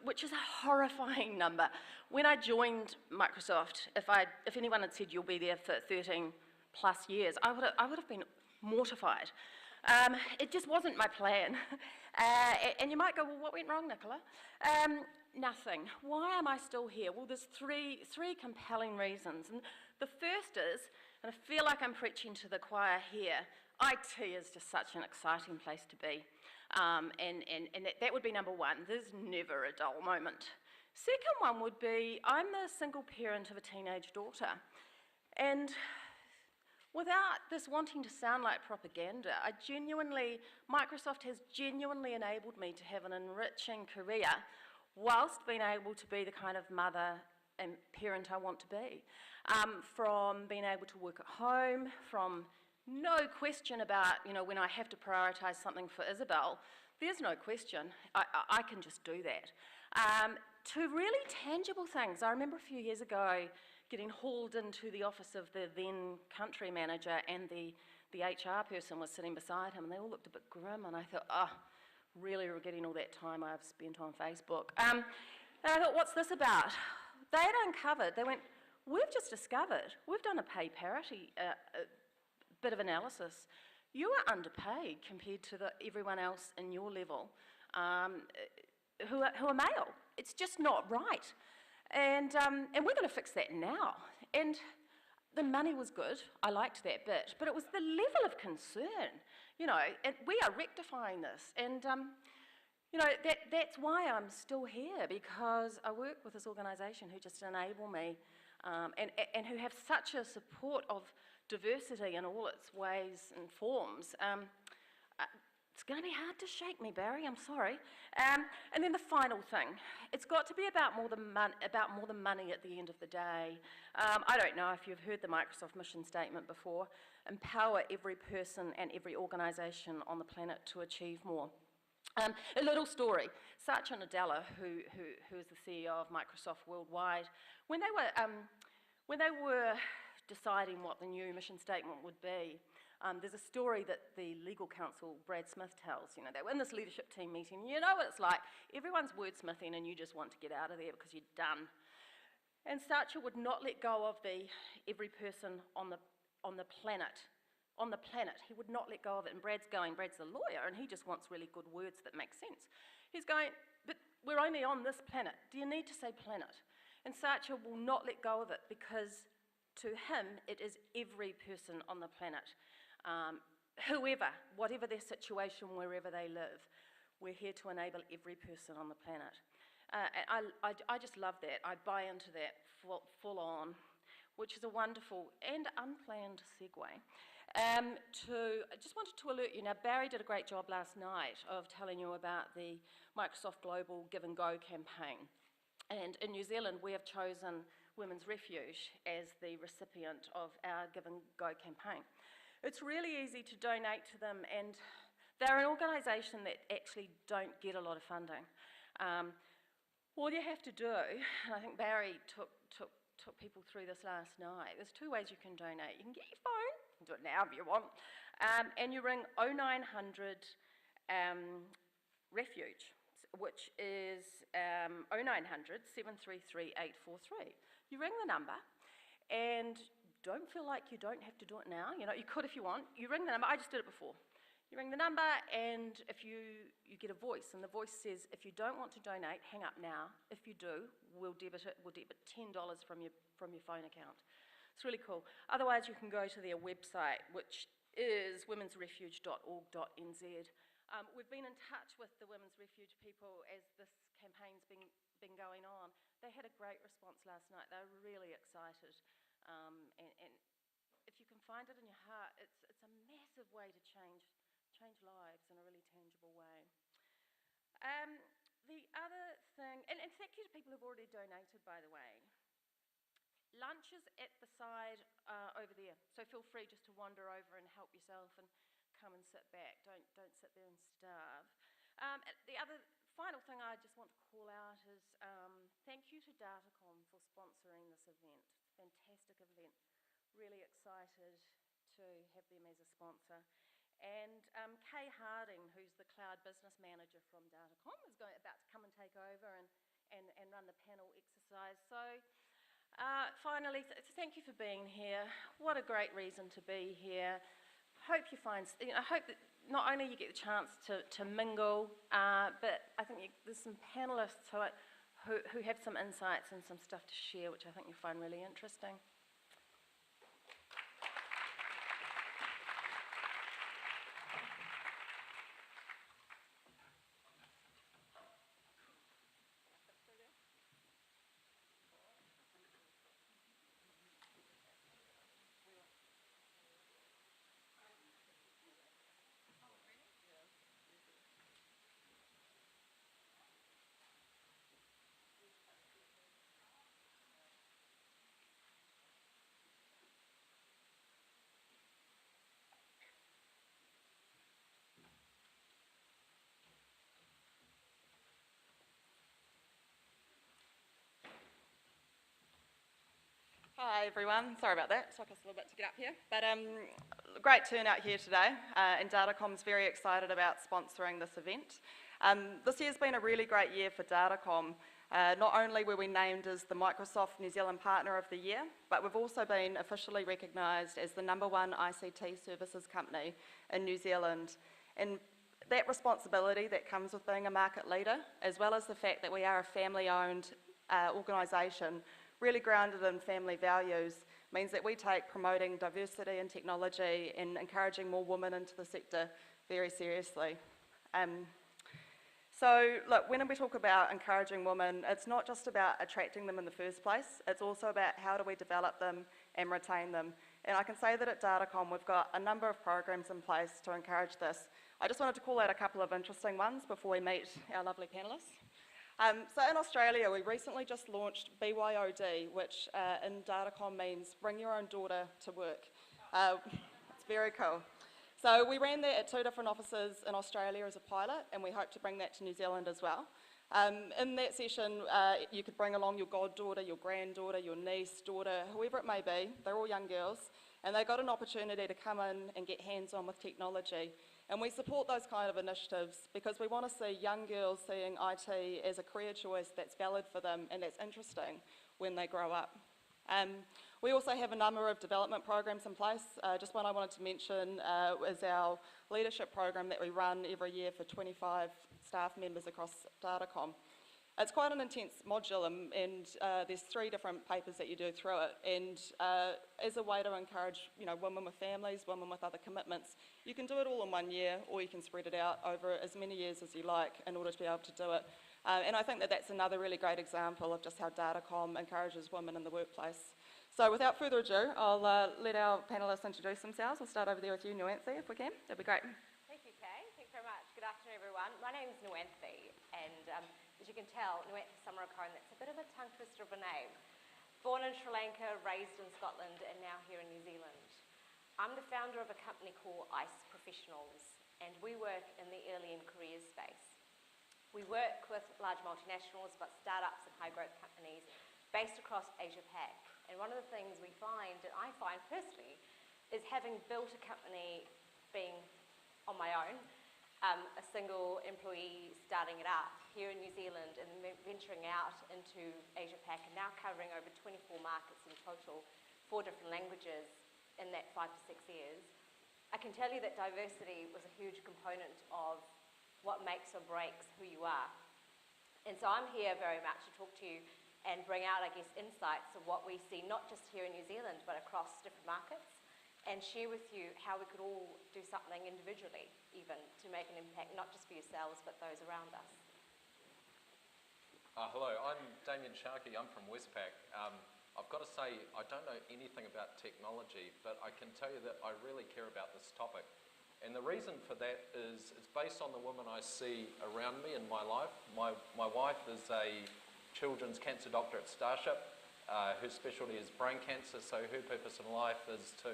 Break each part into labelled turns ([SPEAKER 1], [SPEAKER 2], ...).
[SPEAKER 1] which is a horrifying number. When I joined Microsoft, if anyone had said you'll be there for 13 plus years, I would have been mortified. It just wasn't my plan. And you might go, well, what went wrong, Nicola? Nothing. Why am I still here? Well, there's three compelling reasons. And the first is, and I feel like I'm preaching to the choir here, IT is just such an exciting place to be. And that would be number one. There's never a dull moment. Second one would be, I'm the single parent of a teenage daughter. And without this wanting to sound like propaganda, Microsoft has genuinely enabled me to have an enriching career whilst being able to be the kind of mother and parent I want to be. From being able to work at home, from no question about, when I have to prioritise something for Isabel, there's no question, I can just do that. To really tangible things. I remember a few years ago getting hauled into the office of the then country manager, and the HR person was sitting beside him, and they all looked a bit grim, and I thought, really regretting all that time I've spent on Facebook. And I thought, what's this about? They had uncovered, they went, we've just discovered, we've done a pay parity bit of analysis. You are underpaid compared to everyone else in your level who are male. It's just not right. And we're going to fix that now. And the money was good, I liked that bit, but it was the level of concern, and we are rectifying this. And, that's why I'm still here, because I work with this organisation who just enable me and who have such a support of diversity in all its ways and forms. It's going to be hard to shake me, Barry, I'm sorry. And then the final thing, it's got to be about more than money at the end of the day. I don't know if you've heard the Microsoft mission statement before: empower every person and every organisation on the planet to achieve more. A little story. Satya Nadella, who is the CEO of Microsoft Worldwide, when they were deciding what the new mission statement would be, there's a story that the legal counsel, Brad Smith, tells. They were in this leadership team meeting. You know what it's like. Everyone's wordsmithing and you just want to get out of there because you're done. And Satya would not let go of every person on the planet. He would not let go of it. And Brad's the lawyer, and he just wants really good words that make sense. He's going, but we're only on this planet. Do you need to say planet? And Satya will not let go of it, because to him, it is every person on the planet. Whoever, whatever their situation, wherever they live, we're here to enable every person on the planet. I just love that. I buy into that full on, which is a wonderful and unplanned segue. I just wanted to alert you. Now, Barry did a great job last night of telling you about the Microsoft Global Give and Go campaign. And in New Zealand, we have chosen Women's Refuge as the recipient of our Give and Go campaign. It's really easy to donate to them, and they're an organisation that actually don't get a lot of funding. All you have to do, and I think Barry took people through this last night, there's two ways you can donate. You can get your phone, you can do it now if you want, and you ring 0900 Refuge, which is 0900 733 843. You ring the number, and don't feel like you don't have to do it now. You could if you want. You ring the number. I just did it before. You ring the number, and if you get a voice, and the voice says, if you don't want to donate, hang up now. If you do, we'll debit $10 from your phone account. It's really cool. Otherwise, you can go to their website, which is womensrefuge.org.nz. We've been in touch with the Women's Refuge people as this campaign's been going on. They had a great response last night. They were really excited. And if you can find it in your heart, it's a massive way to change lives in a really tangible way. The other thing, and thank you to people who've already donated, by the way. Lunch is at the side over there, so feel free just to wander over and help yourself and come and sit back. Don't sit there and starve. The other final thing I just want to call out is thank you to Datacom for sponsoring this event. It's a fantastic event. Really excited to have them as a sponsor. And Kay Harding, who's the Cloud Business Manager from Datacom, is about to come and take panel exercise. So finally, thank you for being here. What a great reason to be here. Hope you find, I hope that not only you get the chance to mingle, but I think there's some panellists who have some insights and some stuff to share, which I think you'll find really interesting.
[SPEAKER 2] Hi everyone, sorry about that, it took us a little bit to get up here. But great turnout here today, and Datacom's very excited about sponsoring this event. This year's been a really great year for Datacom. Not only were we named as the Microsoft New Zealand Partner of the Year, but we've also been officially recognised as the #1 ICT services company in New Zealand. And that responsibility that comes with being a market leader, as well as the fact that we are a family-owned organisation, really grounded in family values, means that we take promoting diversity in technology and encouraging more women into the sector very seriously. So look, when we talk about encouraging women, it's not just about attracting them in the first place, it's also about how do we develop them and retain them. And I can say that at Datacom we've got a number of programs in place to encourage this. I just wanted to call out a couple of interesting ones before we meet our lovely panellists. So in Australia, we recently just launched BYOD, which in Datacom means bring your own daughter to work. It's very cool. So we ran that at 2 different offices in Australia as a pilot, and we hope to bring that to New Zealand as well. In that session, you could bring along your goddaughter, your granddaughter, your niece, daughter, whoever it may be. They're all young girls, and they got an opportunity to come in and get hands-on with technology. And we support those kind of initiatives because we want to see young girls seeing IT as a career choice that's valid for them and that's interesting when they grow up. We also have a number of development programs in place. Just one I wanted to mention is our leadership program that we run every year for 25 staff members across Datacom. It's quite an intense module, and there's 3 different papers that you do through it, and as a way to encourage women with families, women with other commitments, you can do it all in 1 year, or you can spread it out over as many years as you like in order to be able to do it. And I think that that's another really great example of just how Datacom encourages women in the workplace. So without further ado, I'll let our panellists introduce themselves. We'll start over there with you, Nuanthi, if we can. That'd be great.
[SPEAKER 3] Thank you, Kay. Thanks very much. Good afternoon, everyone. My name is Nuanthi, and as you can tell, Nuanthi Samarakone, that's a bit of a tongue twister of a name. Born in Sri Lanka, raised in Scotland, and now here in New Zealand. I'm the founder of a company called ICE Professionals, and we work in the early and careers space. We work with large multinationals, but startups and high growth companies based across Asia Pac. And one of the things we find, and I find personally, is having built a company being on my own, a single employee starting it up here in New Zealand and venturing out into Asia Pac and now covering over 24 markets in total, 4 different languages in that 5 to 6 years. I can tell you that diversity was a huge component of what makes or breaks who you are. And so I'm here very much to talk to you and bring out, I guess, insights of what we see, not just here in New Zealand, but across different markets, and share with you how we could all do something individually, even, to make an impact, not just for yourselves, but those around us.
[SPEAKER 4] Hello, I'm Damien Sharkey, I'm from Westpac. I've got to say, I don't know anything about technology, but I can tell you that I really care about this topic. And the reason for that is it's based on the women I see around me in my life. My wife is a children's cancer doctor at Starship. Her specialty is brain cancer, so her purpose in life is to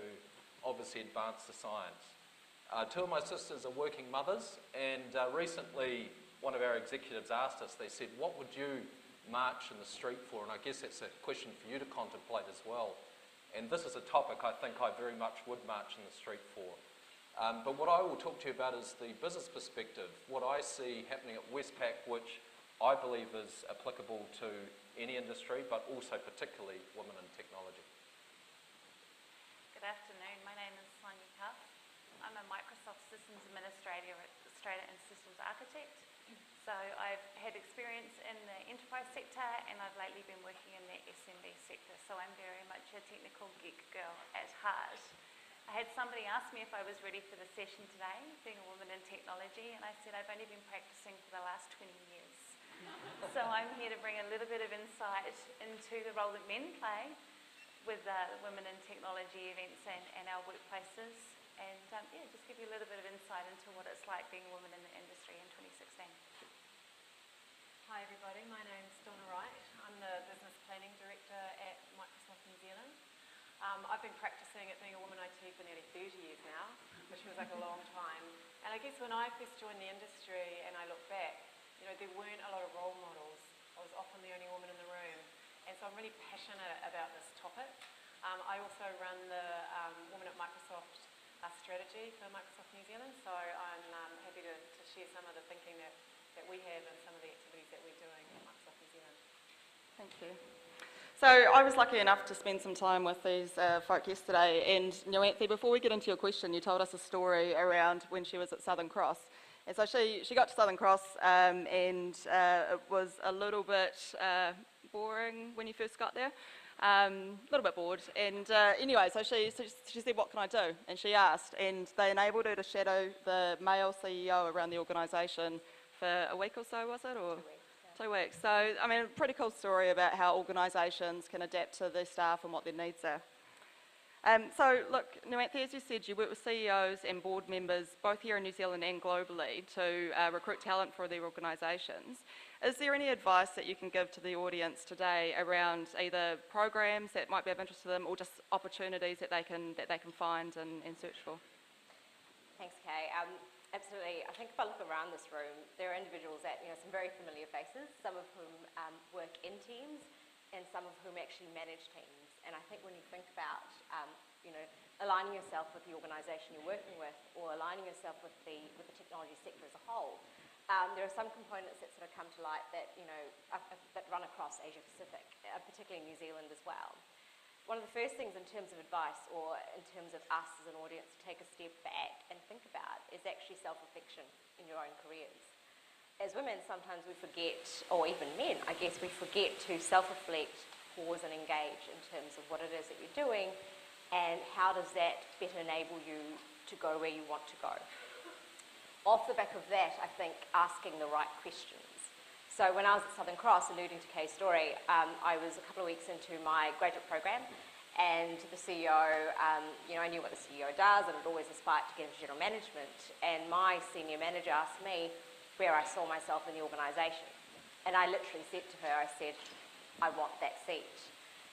[SPEAKER 4] obviously advance the science. 2 of my sisters are working mothers, and recently one of our executives asked us, they said, what would you march in the street for? And I guess that's a question for you to contemplate as well. And this is a topic I think I very much would march in the street for. But what I will talk to you about is the business perspective, what I see happening at Westpac, which I believe is applicable to any industry, but also particularly women in technology.
[SPEAKER 5] Good afternoon. My name is Sonia Cuff. I'm a Microsoft Systems Administrator and Systems Architect. So I've had experience in the enterprise sector, and I've lately been working in the SMB sector. So I'm very much a technical geek girl at heart. I had somebody ask me if I was ready for the session today, being a woman in technology, and I said I've only been practicing for the last 20 years. So I'm here to bring a little bit of insight into the role that men play with women in technology events and our workplaces, and just give you a little bit of insight into what it's like being a woman in the industry in 2016.
[SPEAKER 6] Hi everybody, my name's Donna Wright. I'm the Business Planning Director at Microsoft New Zealand. I've been practicing at being a woman IT for nearly 30 years now, which feels like a long time. And I guess when I first joined the industry and I look back, there weren't a lot of role models. I was often the only woman in the room. And so I'm really passionate about this topic. I also run the Women at Microsoft strategy for Microsoft New Zealand, so I'm happy to share some of the thinking that we have and some of the activities that we're doing at Microsoft New Zealand.
[SPEAKER 2] Thank you. So I was lucky enough to spend some time with these folk yesterday, and Nuanthe, before we get into your question, you told us a story around when she was at Southern Cross. And so she got to Southern Cross and it was a little bit boring when you first got there, a little bit bored. And anyway, so she said, what can I do? And she asked, and they enabled her to shadow the male CEO around the organisation for a week or so, was it? Or 2 weeks. So, I mean, a pretty cool story about how organisations can adapt to their staff and what their needs are. So, look, Nuanthe, as you said, you work with CEOs and board members, both here in New Zealand and globally, to recruit talent for their organisations. Is there any advice that you can give to the audience today around either programs that might be of interest to them or just opportunities that they can find and search for?
[SPEAKER 3] Thanks, Kay. Absolutely. I think if I look around this room, there are individuals that, some very familiar faces, some of whom work in teams and some of whom actually manage teams. And I think when you think about, aligning yourself with the organisation you're working with or aligning yourself with the technology sector as a whole, there are some components that sort of come to light that, that run across Asia Pacific, particularly New Zealand as well. One of the first things in terms of advice or in terms of us as an audience to take a step back and think about is actually self-reflection in your own careers. As women, sometimes we forget, or even men, I guess, we forget to self-reflect, pause and engage in terms of what it is that you're doing and how does that better enable you to go where you want to go. Off the back of that, I think asking the right questions. So when I was at Southern Cross, alluding to Kay's story, I was a couple of weeks into my graduate program, and the CEO, I knew what the CEO does, and I'd always aspired to get into general management, and my senior manager asked me where I saw myself in the organisation. And I literally said to her, I said, I want that seat.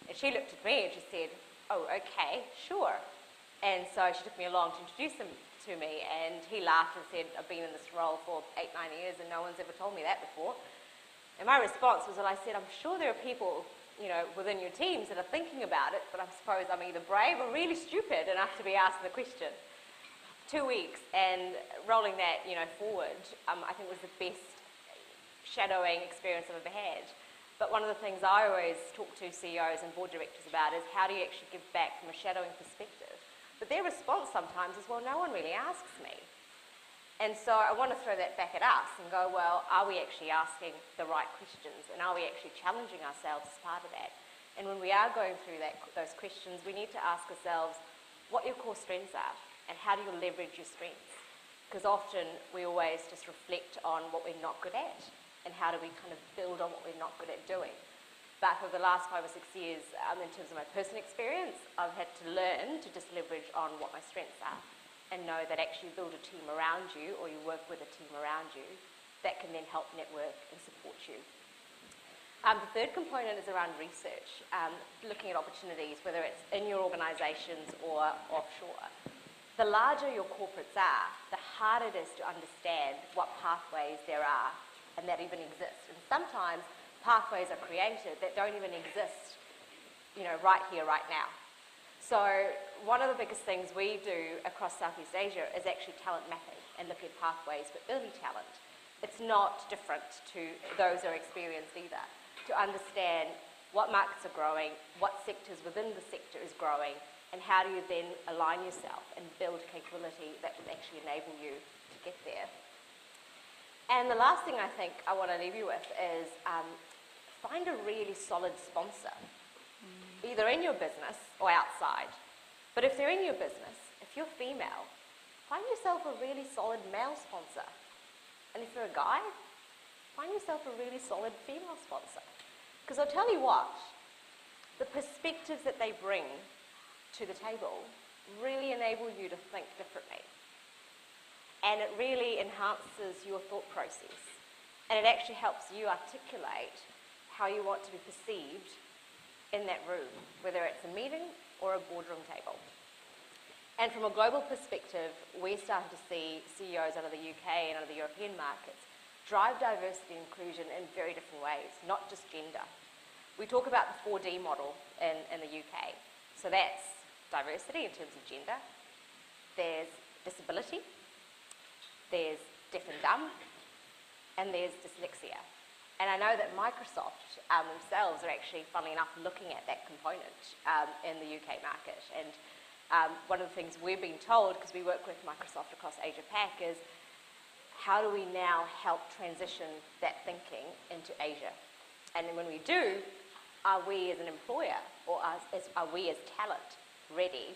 [SPEAKER 3] And she looked at me and she said, oh, okay, sure. And so she took me along to introduce him to me, and he laughed and said, I've been in this role for 8-9 years and no one's ever told me that before. And my response was, well, I said, I'm sure there are people, within your teams that are thinking about it, but I suppose I'm either brave or really stupid enough to be asked the question. 2 weeks and rolling that, forward, I think was the best shadowing experience I've ever had. But one of the things I always talk to CEOs and board directors about is how do you actually give back from a shadowing perspective? But their response sometimes is, well, no one really asks me. And so I want to throw that back at us and go, well, are we actually asking the right questions? And are we actually challenging ourselves as part of that? And when we are going through those questions, we need to ask ourselves what your core strengths are and how do you leverage your strengths? Because often we always just reflect on what we're not good at and how do we kind of build on what we're not good at doing. But for the last 5 or 6 years, in terms of my personal experience, I've had to learn to just leverage on what my strengths are and know that actually you build a team around you or you work with a team around you that can then help network and support you. The third component is around research, looking at opportunities, whether it's in your organisations or offshore. The larger your corporates are, the harder it is to understand what pathways there are and that even exist. And sometimes pathways are created that don't even exist, right here, right now. So one of the biggest things we do across Southeast Asia is actually talent mapping and looking at pathways for early talent. It's not different to those who are experienced either, to understand what markets are growing, what sectors within the sector is growing, and how do you then align yourself and build capability that will actually enable you to get there. And the last thing I think I want to leave you with is find a really solid sponsor, either in your business or outside. But if they're in your business, if you're female, find yourself a really solid male sponsor. And if you're a guy, find yourself a really solid female sponsor. Because I'll tell you what, the perspectives that they bring to the table really enable you to think differently. And it really enhances your thought process. And it actually helps you articulate how you want to be perceived in that room, whether it's a meeting or a boardroom table. And from a global perspective, we're starting to see CEOs out of the UK and out of the European markets drive diversity and inclusion in very different ways, not just gender. We talk about the 4D model in the UK. So that's diversity in terms of gender. There's disability. There's deaf and dumb. And there's dyslexia. And I know that Microsoft themselves are actually, funnily enough, looking at that component in the UK market. And one of the things we've been told, because we work with Microsoft across Asia Pac, is how do we now help transition that thinking into Asia? And then when we do, are we as an employer or are we as talent ready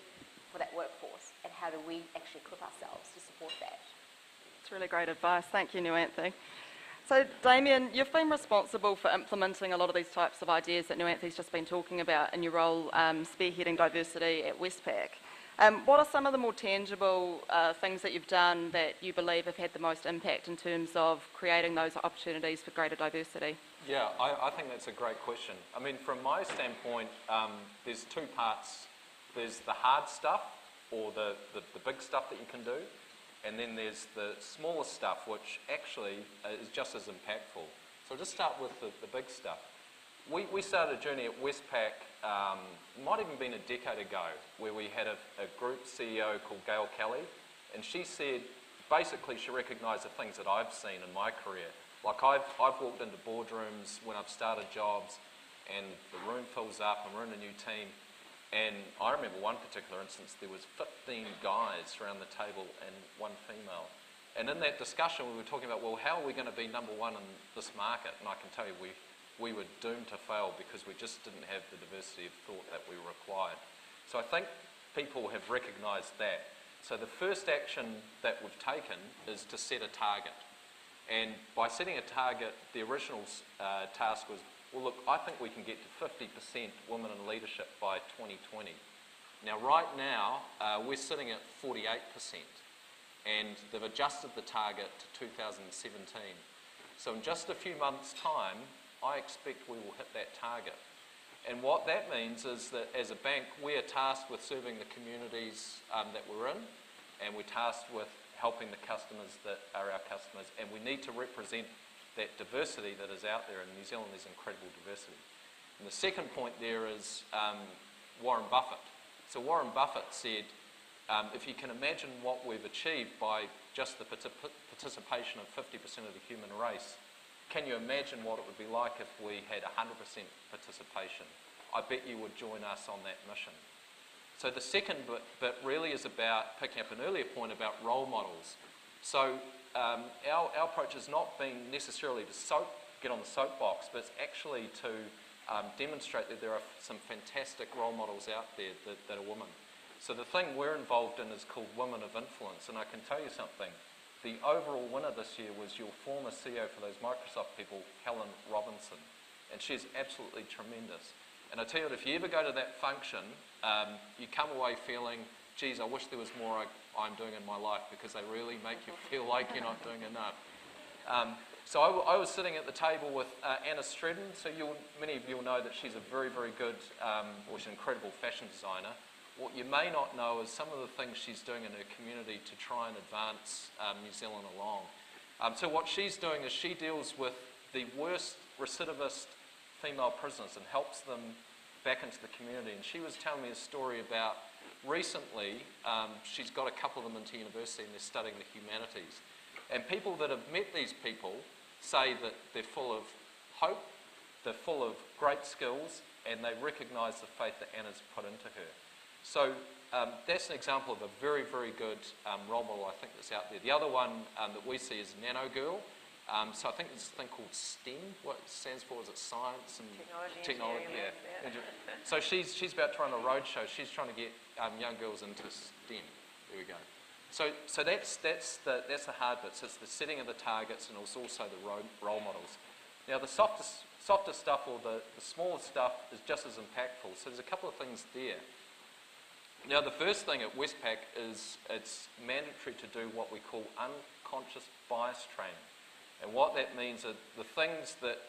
[SPEAKER 3] for that workforce? And how do we actually equip ourselves to support that?
[SPEAKER 2] It's really great advice. Thank you, Nuanthe. So, Damien, you've been responsible for implementing a lot of these types of ideas that Nuanthe's just been talking about in your role spearheading diversity at Westpac. What are some of the more tangible things that you've done that you believe have had the most impact in terms of creating those opportunities for greater diversity?
[SPEAKER 4] Yeah, I think that's a great question. I mean, from my standpoint, there's two parts. There's the hard stuff, or the big stuff that you can do, and then there's the smaller stuff, which actually is just as impactful. So I'll just start with the big stuff. We started a journey at Westpac, might even been a decade ago, where we had a group CEO called Gail Kelly, and she said, basically she recognised the things that I've seen in my career. Like I've walked into boardrooms when I've started jobs, and the room fills up, and we're in a new team, and I remember one particular instance, there was 15 guys around the table and one female. And in that discussion, we were talking about, well, how are we going to be number one in this market? And I can tell you, we were doomed to fail because we just didn't have the diversity of thought that we required. So I think people have recognised that. So the first action that we've taken is to set a target. And by setting a target, the original task was, well, look, I think we can get to 50% women in leadership by 2020. Now, right now, we're sitting at 48%, and they've adjusted the target to 2017. So in just a few months' time, I expect we will hit that target. And what that means is that as a bank, we are tasked with serving the communities that we're in, and we're tasked with helping the customers that are our customers, and we need to represent that diversity that is out there. In New Zealand, there's incredible diversity. And the second point there is Warren Buffett. So Warren Buffett said, if you can imagine what we've achieved by just the participation of 50% of the human race, can you imagine what it would be like if we had 100% participation? I bet you would join us on that mission. So the second bit really is about picking up an earlier point about role models. So our approach has not been necessarily to get on the soapbox, but it's actually to demonstrate that there are some fantastic role models out there that are women. So the thing we're involved in is called Women of Influence, and I can tell you something. The overall winner this year was your former CEO for those Microsoft people, Helen Robinson, and she's absolutely tremendous. And I tell you what, if you ever go to that function, you come away feeling, geez, I wish there was more I'm doing in my life, because they really make you feel like you're not doing enough. So I was sitting at the table with Anna Stredden. So many of you will know that she's a very, very good, she's an incredible fashion designer. What you may not know is some of the things she's doing in her community to try and advance New Zealand along. So what she's doing is she deals with the worst recidivist female prisoners and helps them back into the community. And she was telling me a story about recently, she's got a couple of them into university and they're studying the humanities. And people that have met these people say that they're full of hope, they're full of great skills, and they recognise the faith that Anna's put into her. So that's an example of a very, very good role model, I think, that's out there. The other one that we see is Nano Girl. So I think there's a thing called STEM. What it stands for, is it science and
[SPEAKER 6] Technology,
[SPEAKER 4] yeah. So she's about to run a roadshow. She's trying to get young girls into STEM. There we go. So that's the hard bits. It's the setting of the targets, and it's also the role models. Now the softer stuff, or the smaller stuff, is just as impactful. So there's a couple of things there. Now the first thing at Westpac is it's mandatory to do what we call unconscious bias training. And what that means are the things that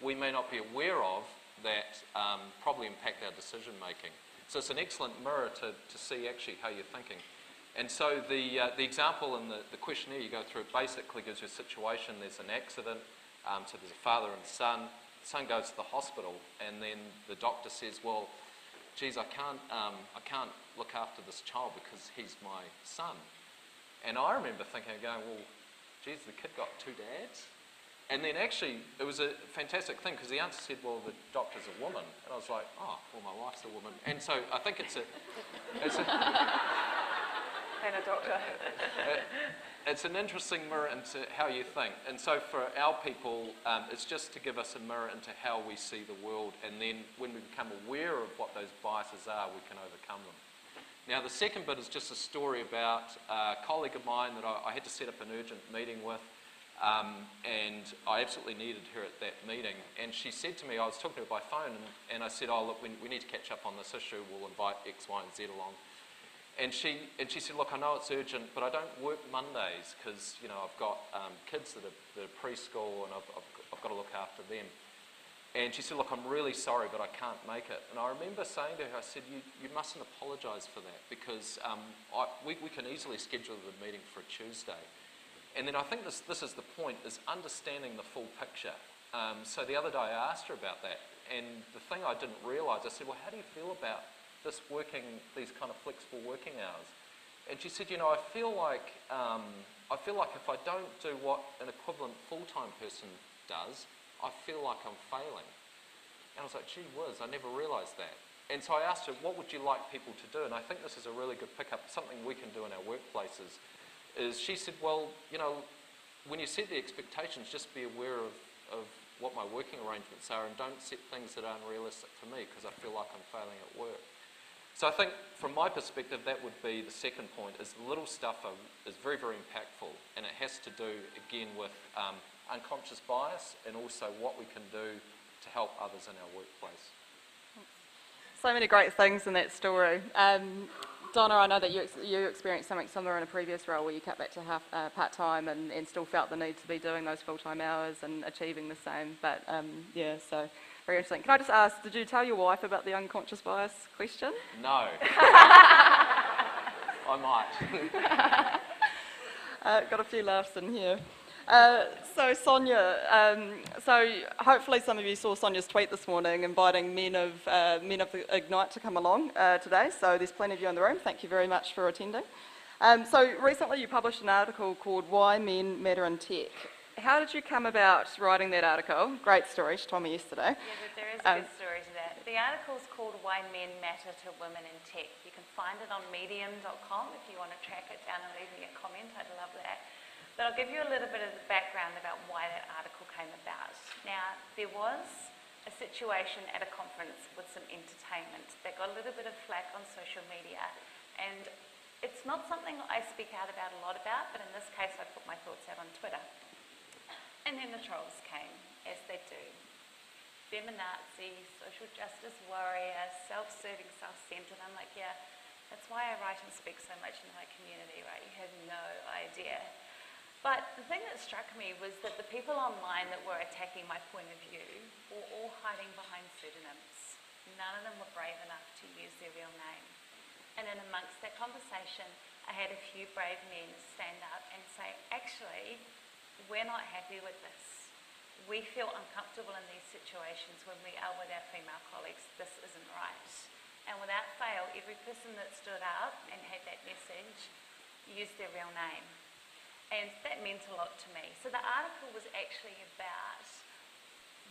[SPEAKER 4] we may not be aware of that probably impact our decision making. So it's an excellent mirror to see actually how you're thinking. And so the example in the questionnaire you go through, it basically gives you a situation. There's an accident, so there's a father and son. The son goes to the hospital, and then the doctor says, well, geez, I can't look after this child because he's my son. And I remember thinking, going, well, geez, the kid got two dads? And then actually, it was a fantastic thing, because the answer said, well, the doctor's a woman. And I was like, oh, well, my wife's a woman. And so I think it's a
[SPEAKER 6] And a doctor.
[SPEAKER 4] it's an interesting mirror into how you think. And so for our people, it's just to give us a mirror into how we see the world. And then when we become aware of what those biases are, we can overcome them. Now, the second bit is just a story about a colleague of mine that I had to set up an urgent meeting with, and I absolutely needed her at that meeting. And she said to me, I was talking to her by phone, and I said, oh, look, we need to catch up on this issue. We'll invite X, Y, and Z along. And she said, look, I know it's urgent, but I don't work Mondays because, you know, I've got kids that are preschool, and I've got to look after them. And she said, look, I'm really sorry, but I can't make it. And I remember saying to her, I said, you mustn't apologise for that, because we can easily schedule the meeting for a Tuesday. And then I think this is the point, is understanding the full picture. So the other day I asked her about that, and the thing I didn't realise, I said, well, how do you feel about this these kind of flexible working hours? And she said, you know, I feel like if I don't do what an equivalent full-time person does, I feel like I'm failing. And I was like, gee whiz, I never realised that. And so I asked her, what would you like people to do? And I think this is a really good pickup, something we can do in our workplaces, is she said, well, you know, when you set the expectations, just be aware of what my working arrangements are, and don't set things that aren't realistic for me, because I feel like I'm failing at work. So I think from my perspective, that would be the second point, is the little stuff is very, very impactful, and it has to do, again, with unconscious bias, and also what we can do to help others in our workplace.
[SPEAKER 2] So many great things in that story. Donna, I know that you experienced something similar in a previous role where you cut back to part-time and still felt the need to be doing those full-time hours and achieving the same. But yeah, so very interesting. Can I just ask, did you tell your wife about the unconscious bias question?
[SPEAKER 4] No. I might.
[SPEAKER 2] Got a few laughs in here. So Sonia, so hopefully some of you saw Sonia's tweet this morning inviting men of Ignite to come along today. So there's plenty of you in the room. Thank you very much for attending. So recently you published an article called Why Men Matter in Tech. How did you come about writing that article? Great story, she told me yesterday.
[SPEAKER 5] Yeah, there is a good story to that. The article's called Why Men Matter to Women in Tech. You can find it on medium.com if you want to track it down and leave me a comment. I'd love that. But I'll give you a little bit of the background about why that article came about. Now, there was a situation at a conference with some entertainment that got a little bit of flack on social media, and it's not something I speak out about a lot about, but in this case I put my thoughts out on Twitter. And then the trolls came, as they do. Feminazi, social justice warrior, self-serving, self-centered. I'm like, yeah, that's why I write and speak so much in my community, right? You have no idea. But the thing that struck me was that the people online that were attacking my point of view were all hiding behind pseudonyms. None of them were brave enough to use their real name. And in amongst that conversation, I had a few brave men stand up and say, actually, we're not happy with this. We feel uncomfortable in these situations when we are with our female colleagues. This isn't right. And without fail, every person that stood up and had that message used their real name. And that meant a lot to me. So the article was actually about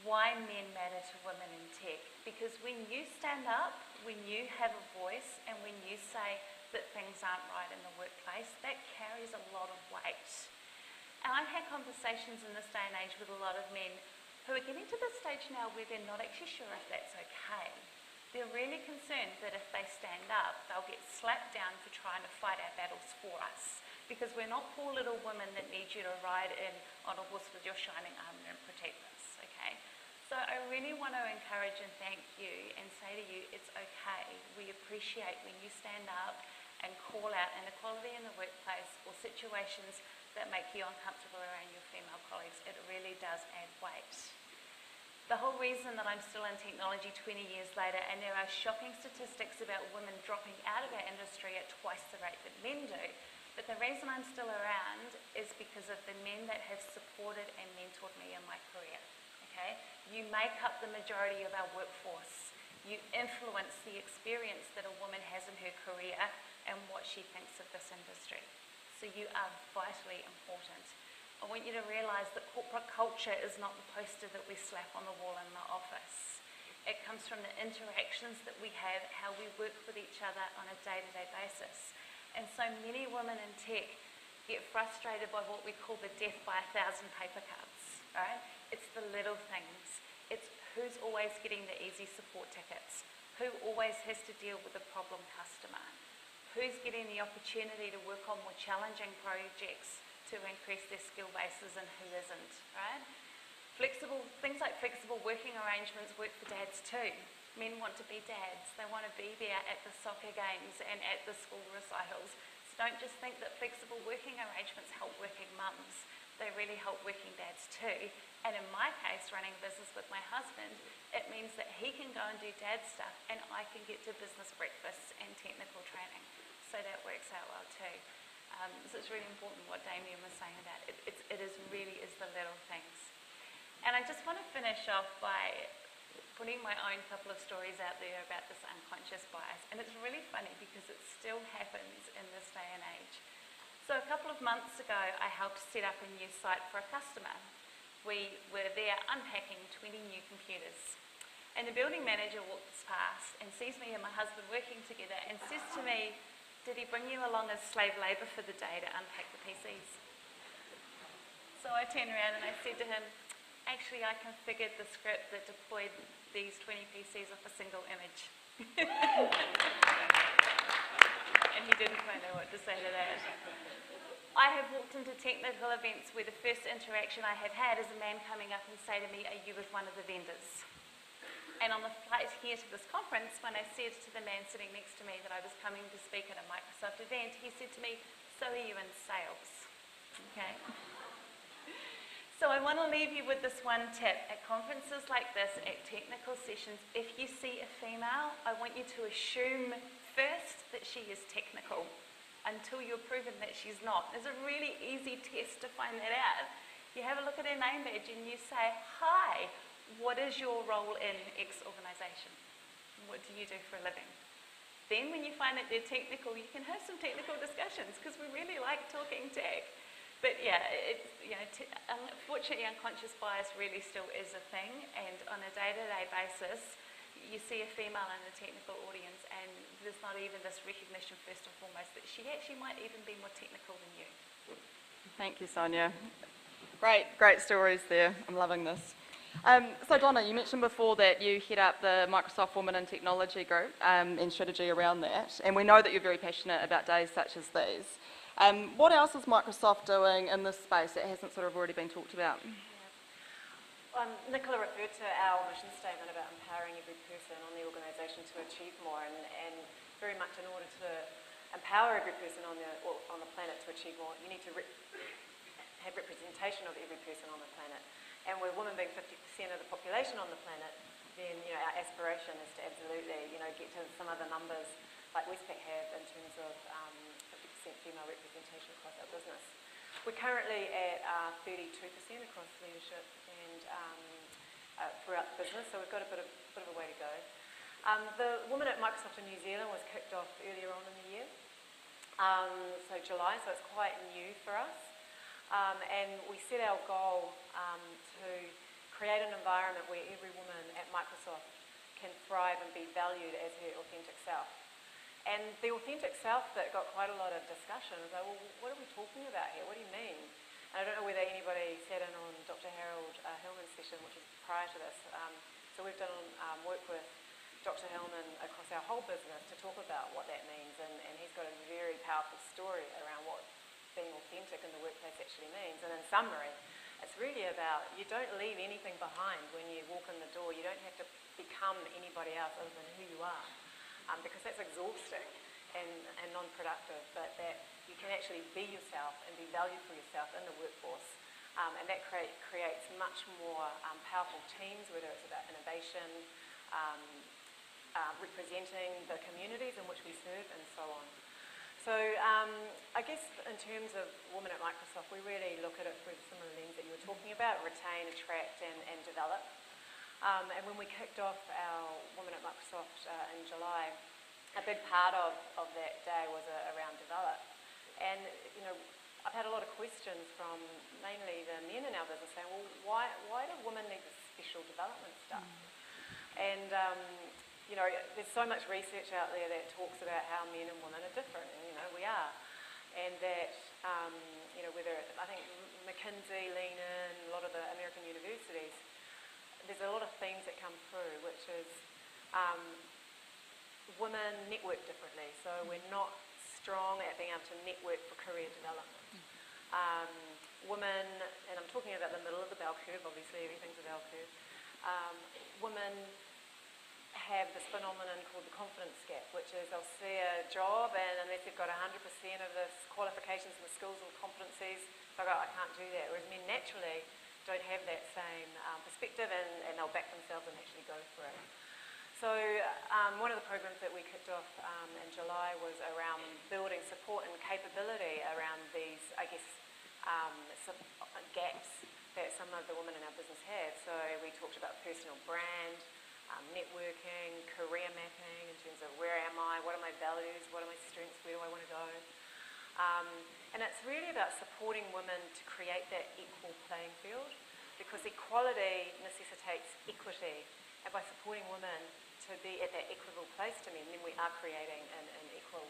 [SPEAKER 5] why men matter to women in tech. Because when you stand up, when you have a voice, and when you say that things aren't right in the workplace, that carries a lot of weight. And I've had conversations in this day and age with a lot of men who are getting to the stage now where they're not actually sure if that's okay. They're really concerned that if they stand up, they'll get slapped down for trying to fight our battles for us. Because we're not poor little women that need you to ride in on a horse with your shining armour and protect us, okay? So I really want to encourage and thank you and say to you, it's okay. We appreciate when you stand up and call out inequality in the workplace or situations that make you uncomfortable around your female colleagues. It really does add weight. The whole reason that I'm still in technology 20 years later, and there are shocking statistics about women dropping out of our industry at twice the rate that men do, but the reason I'm still around is because of the men that have supported and mentored me in my career, okay? You make up the majority of our workforce. You influence the experience that a woman has in her career and what she thinks of this industry. So you are vitally important. I want you to realise that corporate culture is not the poster that we slap on the wall in the office. It comes from the interactions that we have, how we work with each other on a day-to-day basis. And so many women in tech get frustrated by what we call the death by 1,000 paper cuts, right? It's the little things. It's who's always getting the easy support tickets, who always has to deal with a problem customer, who's getting the opportunity to work on more challenging projects to increase their skill bases and who isn't, right? Things like flexible working arrangements work for dads too. Men want to be dads. They want to be there at the soccer games and at the school recitals. So don't just think that flexible working arrangements help working mums. They really help working dads too. And in my case, running a business with my husband, it means that he can go and do dad stuff and I can get to business breakfasts and technical training. So that works out well too. So it's really important what Damien was saying about it. It really is the little things. And I just want to finish off by putting my own couple of stories out there about this unconscious bias. And it's really funny because it still happens in this day and age. So a couple of months ago, I helped set up a new site for a customer. We were there unpacking 20 new computers. And the building manager walks past and sees me and my husband working together and says to me, "Did he bring you along as slave labour for the day to unpack the PCs?" So I turned around and I said to him, "Actually, I configured the script that deployed these 20 PCs off a single image." And he didn't quite know what to say to that. I have walked into technical events where the first interaction I have had is a man coming up and say to me, "Are you with one of the vendors?" And on the flight here to this conference, when I said to the man sitting next to me that I was coming to speak at a Microsoft event, he said to me, "So are you in sales?" Okay. So I want to leave you with this one tip. At conferences like this, at technical sessions, if you see a female, I want you to assume first that she is technical until you're proven that she's not. There's a really easy test to find that out. You have a look at her name badge and you say, "Hi, what is your role in X organisation? What do you do for a living?" Then when you find that they're technical, you can have some technical discussions because we really like talking tech. But yeah, unfortunately, unconscious bias really still is a thing, and on a day-to-day basis, you see a female in a technical audience and there's not even this recognition first and foremost that she actually might even be more technical than you.
[SPEAKER 2] Thank you, Sonia. Great stories there. I'm loving this. So Donna, you mentioned before that you head up the Microsoft Women in Technology group and strategy around that, and we know that you're very passionate about days such as these. What else is Microsoft doing in this space that hasn't sort of already been talked about?
[SPEAKER 6] Nicola referred to our mission statement about empowering every person on the organisation to achieve more, and very much in order to empower every person on the planet to achieve more, you need to have representation of every person on the planet. And with women being 50% of the population on the planet, then our aspiration is to absolutely get to some of the numbers like Westpac have in terms of 50% female representation across our business. We're currently at 32% across leadership and throughout the business, so we've got a bit of a way to go. The Women at Microsoft in New Zealand was kicked off earlier on in the year, so July, so it's quite new for us. And we set our goal to create an environment where every woman at Microsoft can thrive and be valued as her authentic self. And the authentic self that got quite a lot of discussion was like, well, what are we talking about here? What do you mean? And I don't know whether anybody sat in on Dr. Harold Hillman's session, which was prior to this. So we've done work with Dr. Hillman across our whole business to talk about what that means, and he's got a very powerful story around what being authentic in the workplace actually means. And in summary, it's really about you don't leave anything behind when you walk in the door. You don't have to become anybody else other than who you are, because that's exhausting and non-productive, but that you can actually be yourself and be valued for yourself in the workforce. And that creates much more powerful teams, whether it's about innovation, representing the communities in which we serve, and so on. So I guess in terms of women at Microsoft, we really look at it through some of the lens that you were talking about: retain, attract, and develop. And when we kicked off our Women at Microsoft in July, a big part of that day was around develop. And, you know, I've had a lot of questions from mainly the men in our business saying, well, why do women need this special development stuff? And, you know, there's so much research out there that talks about how men and women are different, and, you know, we are. And that, you know, whether, I think McKinsey, Lean In, a lot of the American universities, there's a lot of themes that come through, which is women network differently. So we're not strong at being able to network for career development. Women, and I'm talking about the middle of the bell curve, obviously everything's a bell curve, women have this phenomenon called the confidence gap, which is they'll see a job, and unless they've got 100% of the qualifications and the skills and competencies, they'll go, I can't do that. Whereas men naturally don't have that same perspective, and they'll back themselves and actually go for it. So one of the programs that we kicked off in July was around building support and capability around these, I guess, some gaps that some of the women in our business have. So we talked about personal brand, networking, career mapping in terms of where am I, what are my values, what are my strengths, where do I want to go. And it's really about supporting women to create that equal playing field, because equality necessitates equity. And by supporting women to be at that equitable place to men, then we are creating an equal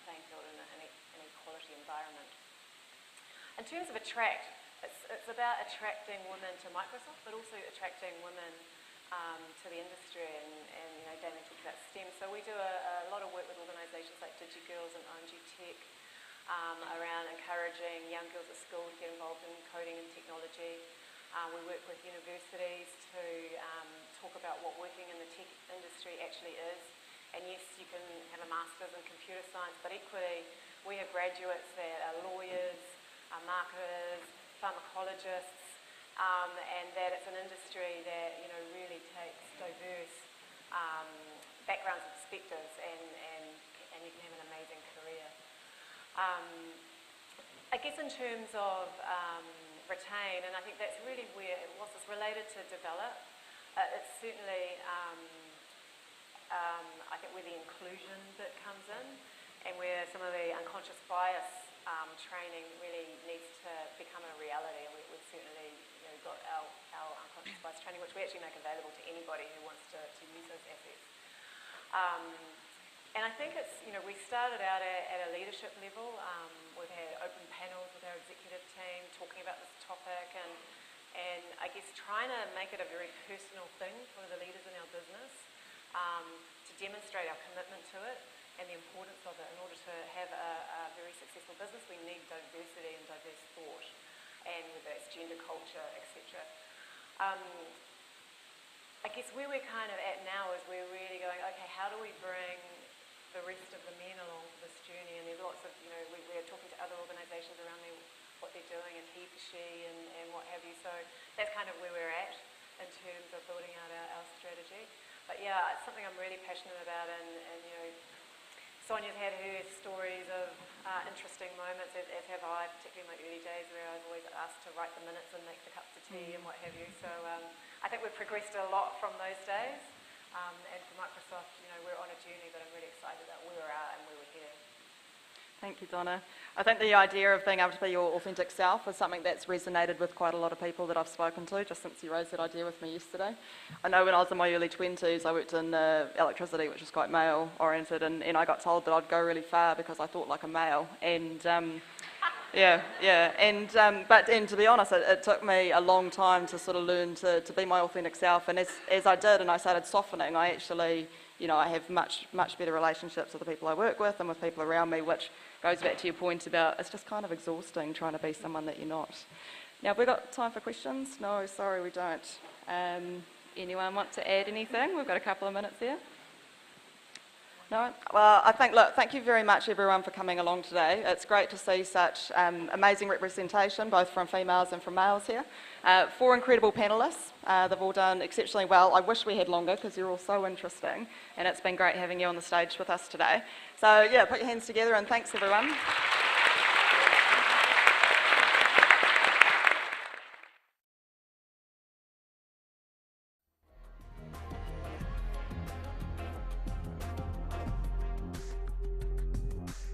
[SPEAKER 6] playing field and an equality environment. In terms of attract, it's about attracting women to Microsoft, but also attracting women to the industry, and you know, Damien talked about STEM. So we do a lot of work with organisations like DigiGirls and OMG Tech around encouraging young girls at school to get involved in coding and technology. We work with universities to talk about what working in the tech industry actually is. And yes, you can have a master's in computer science, but equally we have graduates that are lawyers, marketers, pharmacologists, and that it's an industry that, you know, really takes diverse backgrounds and perspectives, and you can have an amazing career. I guess in terms of retain, and I think that's really where, whilst it's related to develop, it's certainly, I think, where the inclusion bit comes in, and where some of the unconscious bias training really needs to become a reality. And we've certainly, you know, got our unconscious bias training, which we actually make available to anybody who wants to use those assets. And I think it's, you know, we started out at a leadership level. We've had open panels with our executive team talking about this topic, and I guess trying to make it a very personal thing for the leaders in our business, to demonstrate our commitment to it and the importance of it. In order to have a very successful business, we need diversity and diverse thought, and whether it's gender, culture, etc. I guess where we're kind of at now is we're really going, okay, how do we bring the rest of the men along this journey? And there's lots of, you know, we're talking to other organisations around there, what they're doing, and he for she, and what have you. So that's kind of where we're at in terms of building out our strategy. But yeah, it's something I'm really passionate about, and you know, Sonia's had her stories of interesting moments, as have I, particularly in my early days, where I was always asked to write the minutes and make the cups of tea and what have you. So I think we've progressed a lot from those days. And for Microsoft, you know, we're on a journey, but I'm really excited about where we're at and where we're heading.
[SPEAKER 2] Thank you, Donna. I think the idea of being able to be your authentic self is something that's resonated with quite a lot of people that I've spoken to, just since you raised that idea with me yesterday. I know when I was in my early 20s, I worked in electricity, which is quite male-oriented, and I got told that I'd go really far because I thought like a male. And but to be honest, it took me a long time to sort of learn to be my authentic self. And as I did and I started softening, I actually, I have much better relationships with the people I work with and with people around me, which goes back to your point about it's just kind of exhausting trying to be someone that you're not. Now, have we got time for questions? No, sorry, we don't. Anyone want to add anything? We've got a couple of minutes here. No? Well, thank you very much, everyone, for coming along today. It's great to see such amazing representation, both from females and from males here. 4 incredible panellists. They've all done exceptionally well. I wish we had longer because you're all so interesting, and it's been great having you on the stage with us today. So, yeah, put your hands together and thanks, everyone.